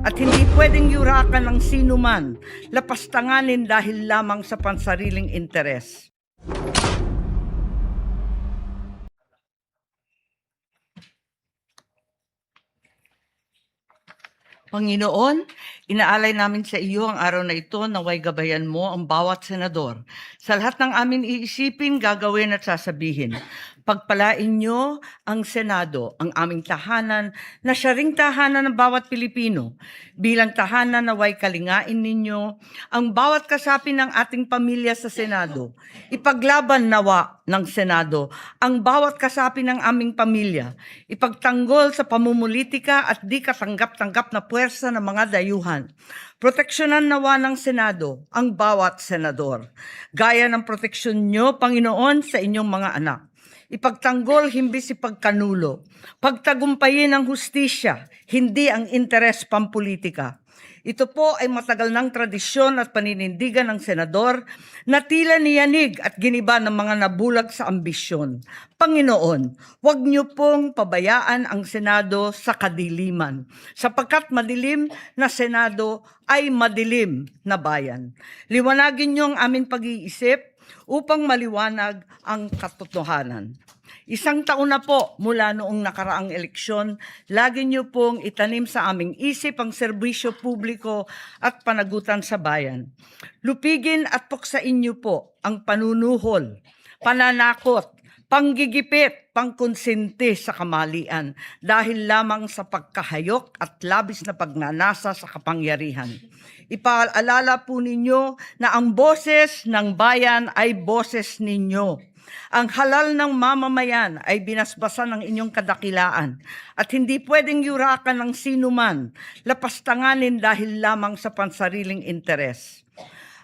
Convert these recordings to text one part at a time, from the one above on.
at hindi pwedeng yurakan ng sinuman, lapastanganin dahil lamang sa pansariling interes. Panginoon, inaalay namin sa iyo ang araw na ito, naway gabayan mo ang bawat senador. Sa lahat ng amin iisipin, gagawin at sasabihin, pagpalain niyo ang Senado, ang aming tahanan, na siya ring tahanan ng bawat Pilipino. Bilang tahanan, naway kalingain ninyo ang bawat kasapi ng ating pamilya sa Senado. Ipaglaban nawa ng Senado ang bawat kasapi ng aming pamilya. Ipagtanggol sa pamumulitika at di katanggap-tanggap na puwersa ng mga dayuhan. Proteksyonan nawa ng Senado ang bawat senador. Gaya ng proteksyon nyo, Panginoon, sa inyong mga anak. Ipagtanggol, himbis ipagkanulo. Pagtagumpayin ang hustisya, hindi ang interes pampolitika. Ito po ay matagal ng tradisyon at paninindigan ng senador na tila niyanig at giniba ng mga nabulag sa ambisyon. Panginoon, huwag niyo pong pabayaan ang Senado sa kadiliman, sapagkat madilim na Senado ay madilim na bayan. Liwanagin niyo ang aming pag-iisip upang maliwanag ang katotohanan. 1 taon na po mula noong nakaraang eleksyon, lagi niyo pong itanim sa aming isip ang serbisyo publiko at panagutan sa bayan. Lupigin at puksain niyo po ang panunuhol, pananakot, panggigipit, pangkonsente sa kamalian dahil lamang sa pagkahayok at labis na pagnanasa sa kapangyarihan. Ipaalala po ninyo na ang boses ng bayan ay boses ninyo. Ang halal ng mamamayan ay binasbasan ng inyong kadakilaan at hindi pwedeng yurakan ng sinuman, lapastanganin dahil lamang sa pansariling interes.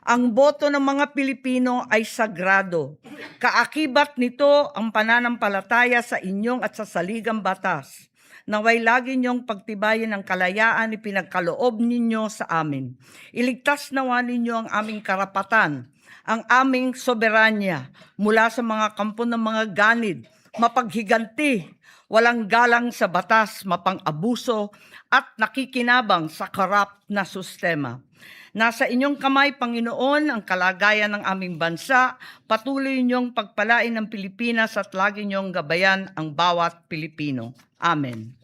Ang boto ng mga Pilipino ay sagrado. Kaakibat nito ang pananampalataya sa inyong at sa saligang batas. Naway lagi niyong pagtibayin ang kalayaan ipinagkaloob ninyo sa amin. Iligtas nawa ninyo ang aming karapatan, ang aming soberanya mula sa mga kampo ng mga ganid, mapaghiganti, walang galang sa batas, mapang-abuso at nakikinabang sa korap na sistema. Nasa inyong kamay, Panginoon, ang kalagayan ng aming bansa. Patuloy niyong pagpalain ng Pilipinas at lagi niyong gabayan ang bawat Pilipino. Amen.